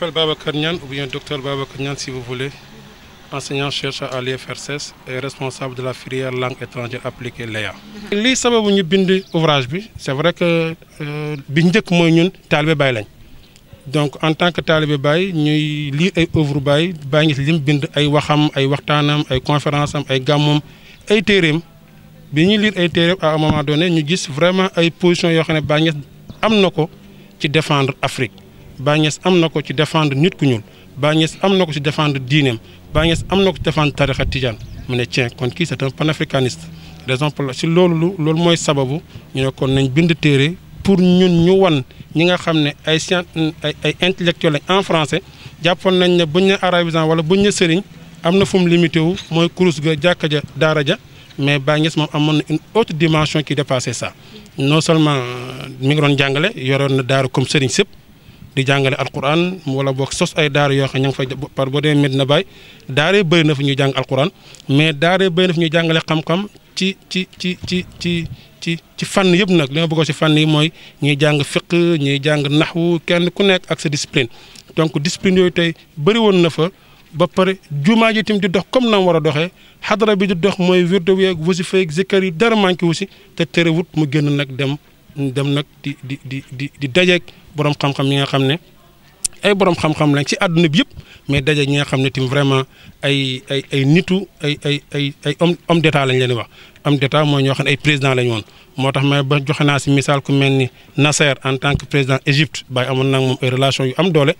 Je m'appelle Babacar Niane, ou bien docteur Babacar Niane si vous voulez, enseignant-chercheur à l'IFRSS et responsable de la filière langue étrangère appliquée LEA. lii sababu ñu bind ouvrage bi c'est vrai que bi njëkk mooy ñun taalibe Baay lañ donc en tant que taalibe Baay ñuy lire ay œuvre Baay Baay ngi lim bind ay waxam ay waxtaanam ay conférence am ay gàmmam ay téeréem bi ñuy lire ay téeréem à un moment donné ñu gis vraiment ay positions yoo xam ne Baay am na ko ci défendre Afrique Baay am na ko ci défendre nit ku ñuul Baay am na ko ci défendre diineem Baay am na ko ci défendre tarixa tijaan mu ne tiens kon kii c'est un panafricaniste raison pour si loolu mooy sababu ñu ne kon nañ bind téere pour ñun ñu wan ñi nga xam ne ay intellectuels lañ en français jàppoon nañ ne buñ ne arabisant wala buñ ne sëriñ am na fu mu limité wu mooy kurus ga jàkka ja daara ja mais Baay moom amoon na une autre dimension qui dépassait ça non seulement mi ngi doon jàngale yoroon na daara comme sëriñ sëpp di jàngale alquran wala boog sos ay daara yoo xam ña nga fay par boo demee Medina Baye daara bëri na fa ñuy jàng alquran mais daara bëri na fa ñuy jàngale xam-xam ci fànn yëpp nag li ma bëggoon si fànn yi mooy ñuy jàng fiq ñuy jàng naxwu kenn ku nekk ak sa discipline donc discipline yooyu tey bëri woon na fa ba pare jumaa ji tamit di dox comme na mu war a doxee xadara bi di dox mooy wirdo wi ak wasifa ak zikkar yi dara manqué wu si te terewut mu génn nag dem nag di dajeeg borom xam-xam yi nga xam ne ay borom xam-xam lañ ci àdduna bi yëpp mais dajeeg ñi nga xam ne tamit vraiment ay nitu ay homme d'état lañ leen di wax. homme d'état mooy ñoo xam ne ay président lañ woon moo tax may ba joxe naa si misaal ku mel ni Nasser en tant que président Égypte Baye amoon nag moom ay relation yu am doole.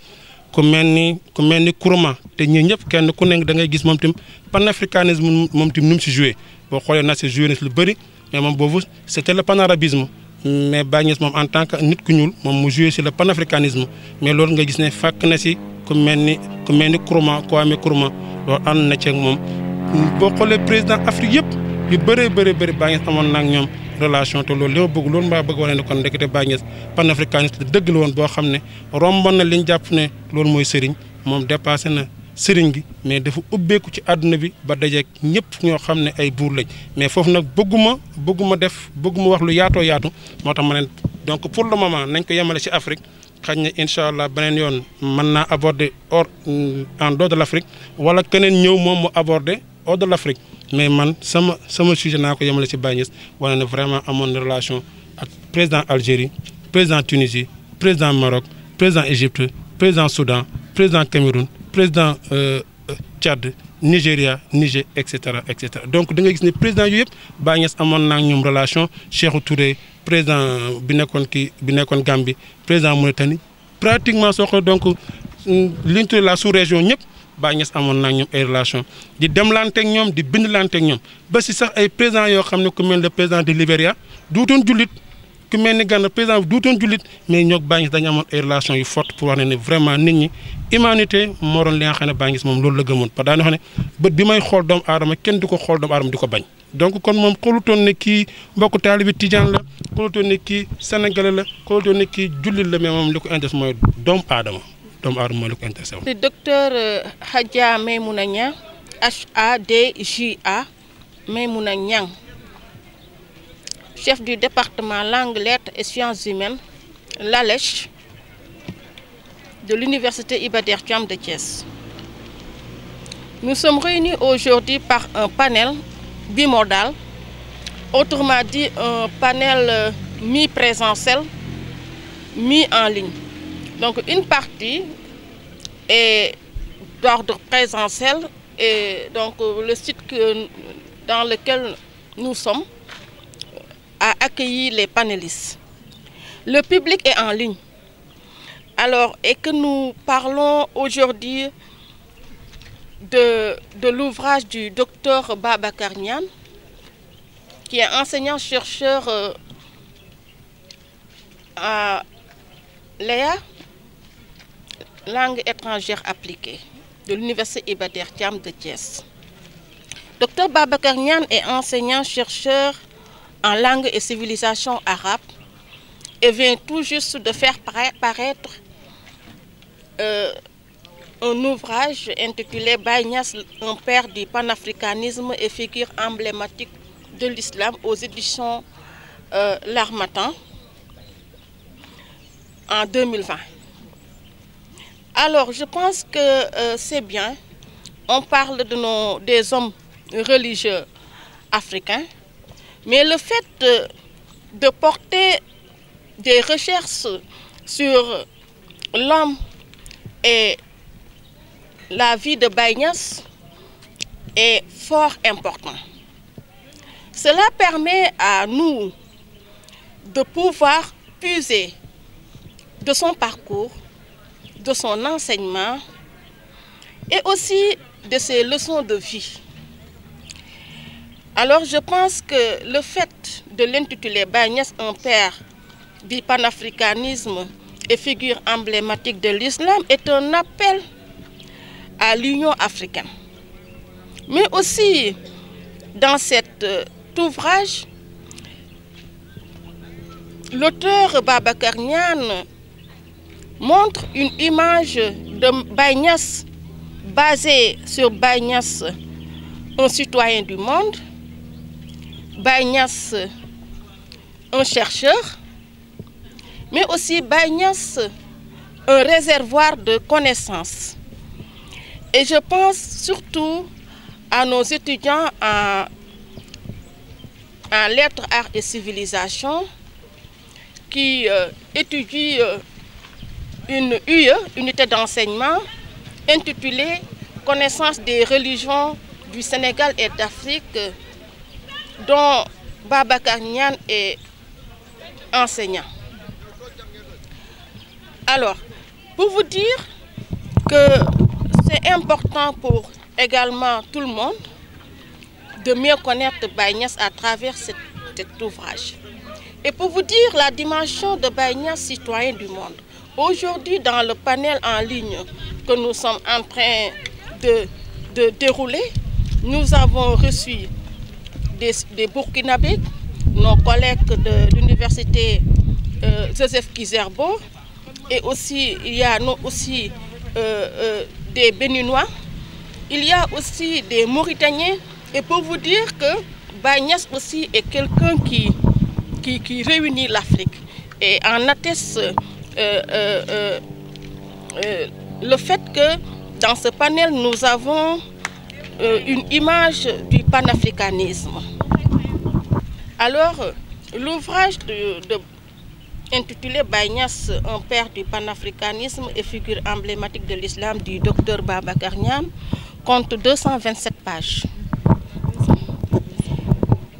ku mel ni Nkrumah te ñii ñëpp kenn ku nekk da ngay gis moom tamit panafricanisme moom tamit nu mu si joué boo xoolee Nasser joué na si lu bëri mais moom boobu c'était le panarabisme. mais Baye moom en tant que nit ku ñuul moom mu joué sur le panafricanisme mais loolu nga gis ne fàkk na si ku mel ni Nkrumah Kwame Nkrumah loolu ànd na ci ak moom boo xoolee président Afrique yëpp yu bëree bëri Baye amoon na ak ñoom relation te loolu li ma bëgg loolu mbaa bëgg wane ne kon ndekete Baye panafricaniste dëgg la woon boo xam ne romboon na li ñu jàpp ne loolu mooy sëriñ moom dépassé na sëriñ gi mais dafa ubbeeku ci àdduna bi ba dajeeg ñëpp ñoo xam ne ay buur lañ mais foofu nag bëgguma wax lu yaatoo yaatu moo tax ma ne donc pour le moment nañ ko yemale ci Afrique xëy na incha allah beneen yoon mën naa aborder en dehors de l'Afrique wala keneen ñëw moom mu aborder hors de l'Afrique mais man sama sujet naa ko yemale ci Baye Niass wane ne vraiment amoon na relation ak président Algérie président Tunisie président Maroc président Égypte président Soudan président Cameroun président Tchad Nigéria Niger et cetera donc da nga gis ne président yu yëpp Baye Niass amoon naa ñoom relation Cheikhou Touré président bi nekkoon Gambie président Mauritanie pratiquement soo ko donc li ñu tuddee la sous-région ñëpp Baye Niass amoon naa ñoom ay relation di demlanteeg ñoom di bindlanteeg ñoom ba si sax ay président yoo xam ne ku mel ne président de Libéria duutoon jullit ku mel ni Ghana président duutoon jullit mais ñoo Baye Niass dañu amoon ay relations yu fortes pour wax ne vraiment nit ñi humanité moo doon li nga xam ne Baye Niass moom loolu la gëmoon parce que daanaka ne bët bi may xool doomu aadama kenn du ko xool doomu aadama di ko bañ donc kon moom xoolutoon ne kii mbokku taalibi tijaan la xoolutoon ne kii sénégalais la xoolutoon ne kii jullit la mais moom li ko intéressé mooy doomu aadama mooy li ko intéressé woon. Le docteur Hadja Maimouna Niang HADJA Maimouna Niang, chef du département langue, lettres et sciences humaines, l'ALECH, de l'université Iba Der Thiam de Thiès. Nous sommes réunis aujourd'hui par un panel bimodal, autrement dit un panel mi-présentiel, mi-en ligne. Donc une partie est d'ordre présentiel et donc le site dans lequel nous sommes a accueilli les panélistes. Le public est en ligne. Alors, et que nous parlons aujourd'hui de l'ouvrage du docteur Babacar Niane, qui est enseignant-chercheur à LEA, langue étrangère appliquée, de l'université Iba Der Thiam de Thiès. Docteur Babacar Niane est enseignant-chercheur en langue et civilisation arabe et vient tout juste de faire paraître un ouvrage intitulé Baye Niass, un père du panafricanisme et figure emblématique de l'islam aux éditions L'Harmattan en 2020. Alors, je pense que c'est bien. On parle des hommes religieux africains, mais le fait de porter des recherches sur l'homme et la vie de Baye Niasse est fort important. Cela permet à nous de pouvoir puiser de son parcours, de son enseignement et aussi de ses leçons de vie. Alors je pense que le fait de l'intituler Baye Niasse, un père du panafricanisme et figure emblématique de l'islam, est un appel à l'Union africaine. Mais aussi, dans cet ouvrage, l'auteur Babacar Niane montre une image de Baye Niasse basée sur Baye Niasse, un citoyen du monde, Baye Niasse, un chercheur, mais aussi Baye Niasse, un réservoir de connaissances. Et je pense surtout à nos étudiants en lettres, arts et civilisation qui étudient une UE, unité d'enseignement, intitulée « Connaissance des religions du Sénégal et d'Afrique », dont Babacar Niane est enseignant. Alors, pour vous dire que c'est important pour également tout le monde de mieux connaître Baye Niasse à travers cet ouvrage. Et pour vous dire la dimension de Baye Niasse, citoyen du monde, aujourd'hui dans le panel en ligne que nous sommes en train de dérouler, nous avons reçu des Burkinabés, nos collègues de l'université Joseph Kizerbo, et aussi il y a aussi des Béninois, il y a aussi des Mauritaniens, et pour vous dire que Baye Niasse aussi est quelqu'un qui réunit l'Afrique. Et en atteste le fait que dans ce panel, nous avons une image du panafricanisme. Alors, l'ouvrage intitulé Baye Niasse, un père du panafricanisme et figure emblématique de l'islam du docteur Babacar Niane, compte 227 pages.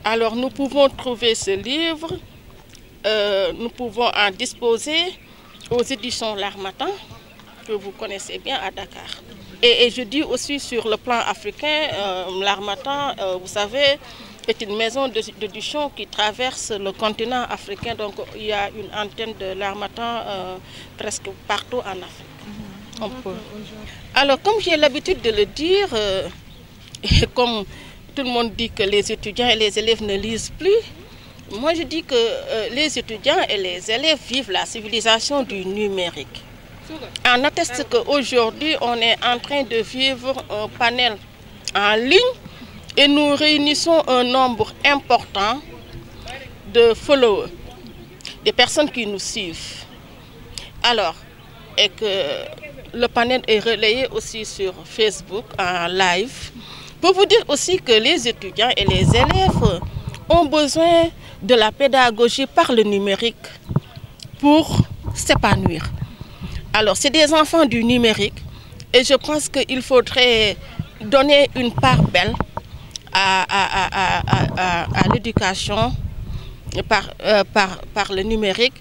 Alors, nous pouvons trouver ce livre, nous pouvons en disposer aux éditions L'Harmattan, que vous connaissez bien à Dakar. Et je dis aussi sur le plan africain, L'Harmattan, vous savez, est une maison d'édition qui traverse le continent africain. Donc il y a une antenne de L'Harmattan presque partout en Afrique. Alors comme j'ai l'habitude de le dire, et comme tout le monde dit que les étudiants et les élèves ne lisent plus, moi je dis que les étudiants et les élèves vivent la civilisation du numérique. On atteste qu'aujourd'hui, on est en train de vivre un panel en ligne et nous réunissons un nombre important de followers, des personnes qui nous suivent. Alors, et que le panel est relayé aussi sur Facebook en live, pour vous dire aussi que les étudiants et les élèves ont besoin de la pédagogie par le numérique pour s'épanouir. Alors, c'est des enfants du numérique et je pense qu'il faudrait donner une part belle à l'éducation par le numérique,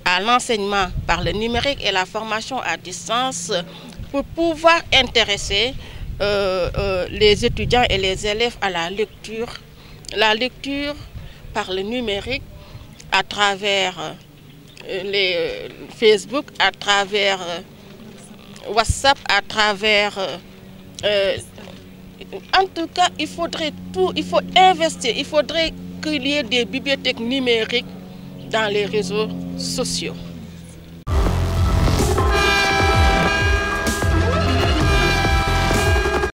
à l'enseignement par le numérique et la formation à distance pour pouvoir intéresser les étudiants et les élèves à la lecture par le numérique à travers les Facebook, à travers WhatsApp, à travers... en tout cas, il faut investir, il faudrait qu'il y ait des bibliothèques numériques dans les réseaux sociaux.